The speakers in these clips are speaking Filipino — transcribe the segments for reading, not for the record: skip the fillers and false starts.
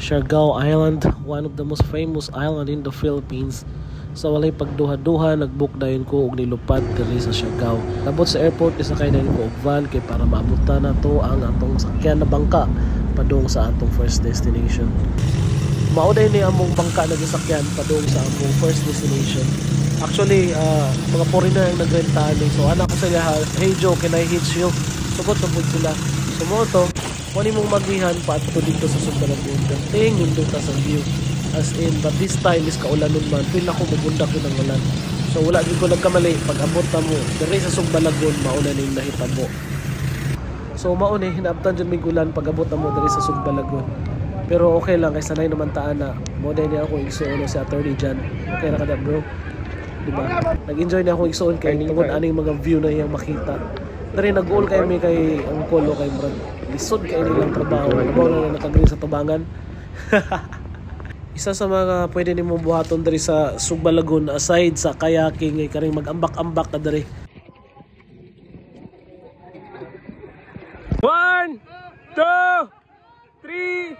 Siargao Island, one of the most famous island in the Philippines. Sa walay pagduha-duha, nagbook dayon ko og nilupad diri sa Siargao. Abot sa airport, isakay dayon ko og van kay para maabutan na to ang atong sakyan na bangka padung sa atong first destination. Mauday ni among bangka na gisakyan padung sa among first destination. Actually, mga foreigner ang nagrentahan ni. So anak ko sa iya, "Hey Joe, can I hitch you?" Sugot na po sila. Sumoto, kung mong magihan pa ato dito sa Sumbalagon. Dating hindi ta sa view. As in, but this time is kaulan nun man. Feel ako mabundak yun ang ulan. So wala din ko nagkamali. Pag abot na mo, diri sa Sumbalagon, mauna na yung nahitabo. So mauna, hinabtan dyan may gulan pag abot na mo diri sa Sumbalagon. Pero okay lang, kay sanay naman taan na. Moday niya ako igsuon si Attorney Jan. Okay na ka na bro? Diba? Nag-enjoy na ako igsuon kay tungkol aning mga view na iyang makita. Dari nag-uol kayo may kay ang kolo kay Brad. Lisod kayo nilang trabaho. Nabaw na nakagri sa tubangan. Isa sa mga pwede ni mong buhaton dari sa Sumbalagon aside sa kayaking ay karing mag-ambak-ambak na dari. 1, 2, 3.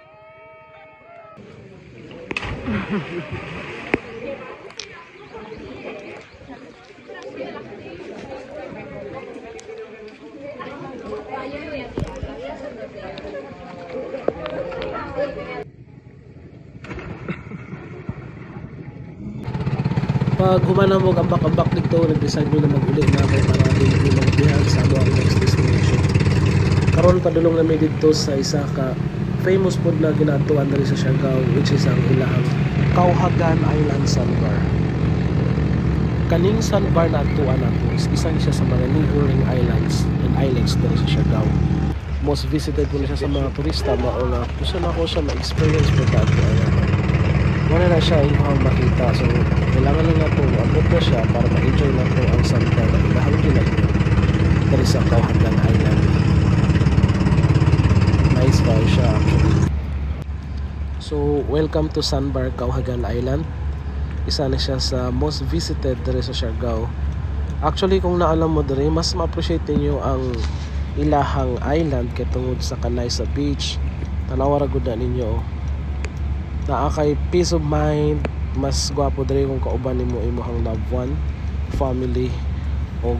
Pag humana mo ambak-ambak dito, nag-decide mo na mag-uli na ako para din mo mag-bihan sa ang next destination. Karon padulong na may dito sa isa ka famous food na ginatuan dali sa Siargao, which is ang ilahang Cauhagan Island Sandbar. Kaning sandbar na atuan nato is isa siya sa mga neighboring islands and islets dali sa Siargao. Most visited po na siya sa mga turista, mao nga gusto na ko siya ma-experience po dati. Wala na siya yung makita, so kailangan lang nato abot na siya para ma-enjoy nato ang sandbar na ilahang ginagawa dali sa Cauhagan Island. Nice pa siya actually. So welcome to Sandbar Cauhagan Island. Isa na siya sa most visited dali sa Siargao. Actually kung naalam mo diri, mas ma-appreciate niyo ang ilahang island kay tungod sa kanay sa beach. Tanawa ra gud na ninyo. Naa kay peace of mind, mas gwapo diri kung kauban nimo imong loved one, family o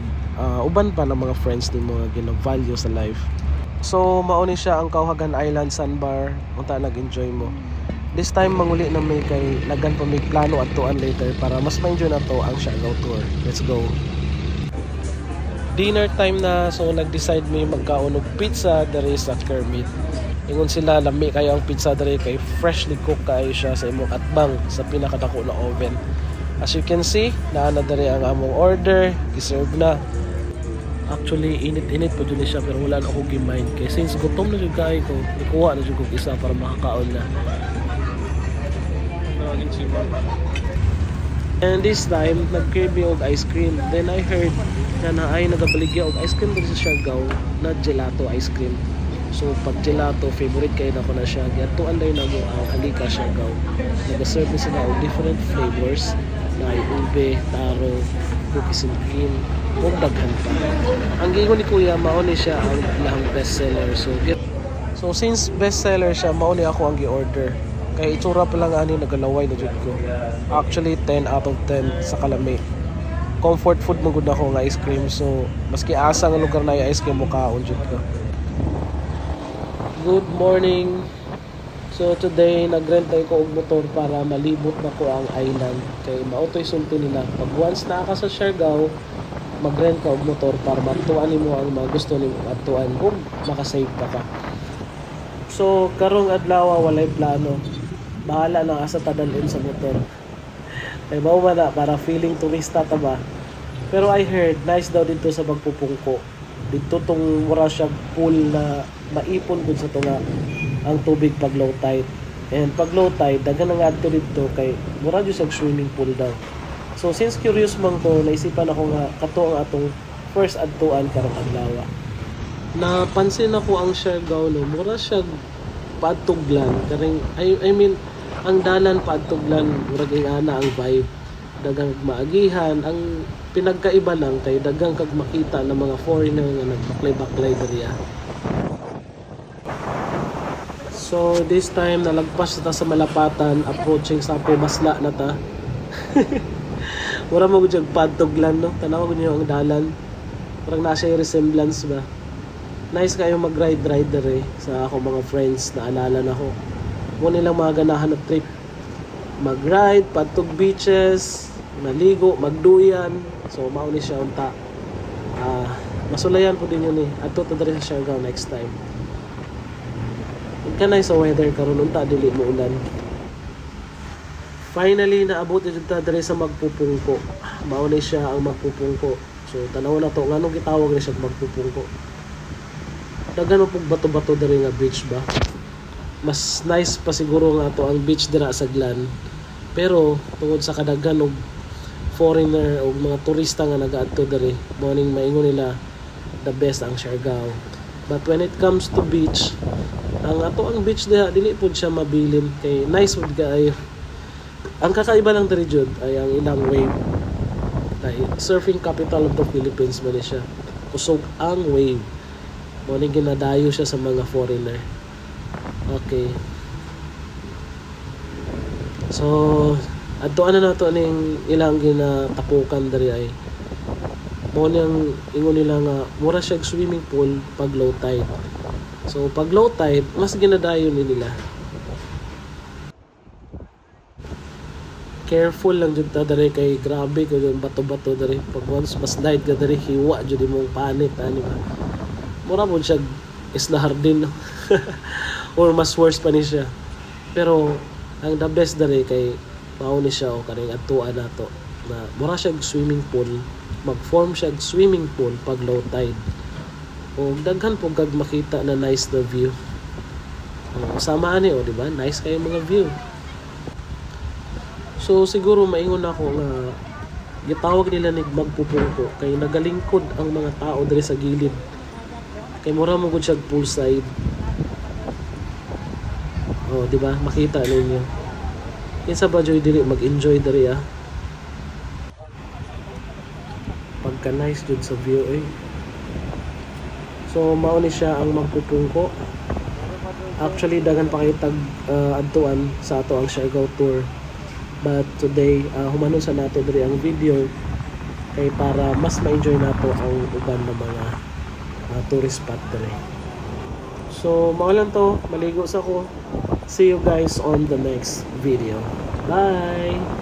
uban pa ng mga friends nimo nga gina-value sa life. So mauni siya ang Cauhagan Island Sandbar, unta nag-enjoy mo. This time manguli na may kay lagan pa may plano adtuan later para mas ma-enjoy na to ang Siargao tour. Let's go. Dinner time na, so nag-decide may magkaon og pizza diri sa Kermit. Ingon sila lami kayo ang pizza diri kay freshly cooked kayo siya sa imong atbang sa pinakadako na oven. As you can see, naa na diri ang among order, giserve na. Actually init-init po dili siya pero wala na ako gi-mind kay since gutom na jud kayo ko, ikuha na jud ko isa para makakaon na. And this time nag-crave og ice cream. Then I heard na ay nagabaligya og ice cream diri sa Siargao na gelato ice cream. So pag gelato, favorite kayo na ko na siya. Gatuan dayon na mo ang Halika Siargao. Nag-serve na sila og different flavors na ube, taro, cookies and cream, ug daghan pa. Ang gingon ni Kuya, mauni siya ang ilahang bestseller. So since bestseller siya, mauni ako ang gi-order. Kaya itsura pa lang ani nagalaway na jud ko. Actually 10 out of 10 sa kalami. Comfort food mo gud ako nga ice cream. So maski asa nga lugar na ice cream mo kaon jud ko. Good morning. So today nagrent ko og motor para malibot na ko ang island. Kay mautoy sulti nila. Pag once na ka sa Siargao, magrent ka og motor para matuan nimo ang mga gusto nimo atuan ug makasave pa ka. So karong adlaw walay plano. Bahala na asa tadalin sa motor. Kay mao ba na para feeling turista ta ba. Pero I heard nice daw dito sa Bagpupungko. Dito tong mura siya pool na maipon gud sa tunga ang tubig pag low tide. And pag low tide, daghan nga adto dito kay mura jud sa swimming pool daw. So since curious man ko, naisipan ako nga kato ang atong first adtuan karong adlaw. Napansin ako ang Siargao no, mura siya paadtuglan. Karing I mean ang dalan paadtuglan, mura gyud ana ang vibe. Dagang maagihan, ang pinagkaiba lang kay dagang kag makita ng mga foreigner nga nagbaklay-baklay diriya. So this time nalagpas na ta sa Malapatan, approaching sa Basla na ta. Wala mo gud padtoglan no. Tanaw ko niyo ang dalan. Parang nasa resemblance ba. Nice kayo mag-ride dere sa ako mga friends na alala na ko. Mo nilang mga ganahan na trip. Mag-ride, patog beaches, maligo, magduyan. So mao ni siya unta. Masulayan po din yun eh. Adto ta diri sa Siargao next time. Kanay sa weather karon unta dili mo ulan. Finally naabot jud ta diri sa Magpupungko. Mao ni siya ang Magpupungko. So tanaw na to nganong gitawag ni siya Magpupungko. Daghan pug bato-bato diri nga beach ba. Mas nice pa siguro nga to ang beach dira sa Glan. Pero tungod sa kadaghan og foreigner o mga turista nga nagaadto diri, morning maingon nila the best ang Siargao. But when it comes to beach, ang beach diha dili pud siya mabilin kay nice wood kaayo. Ang kakaiba lang diri jud ay ang ilang wave. Kay surfing capital of the Philippines man siya. Kusog ang wave. Morning ginadayo siya sa mga foreigner. Okay. So, adto na to ning ilang ginatapukan diri ay mo nang ingon nila nga mura siya swimming pool pag low tide. So pag low tide mas ginadayon ni nila. Careful lang jud ta diri kay grabe ko yung bato-bato diri. Pag once mas slide ka diri hiwa jud imong panit ani ba. Mura mo siya Isla Hardin no? Or mas worse pa ni siya. Pero ang the best diri kay mao ni siya o kaning adtuan nato na mura siya swimming pool, mag-form siya swimming pool pag low tide. O daghan po kag makita na nice na view. Sama ani o di ba? Nice kay mga view. So siguro maingon ako nga gitawag nila ni Magpupungko kay nagalingkod ang mga tao diri sa gilid. Kay mura mo gud siya poolside. Oh, di ba? Makita ninyo. Kinsa ba joy diri mag-enjoy diri ah. Pagka nice jud sa view eh. So mao ni siya ang Magpupungko. Actually daghan pa kay tag adtuan sa ato ang Siargao tour. But today humanon sa nato diri ang video kay para mas ma-enjoy nato ang uban na mga tourist spot diri. So mao lang to, maligo sa ko. See you guys on the next video. Bye!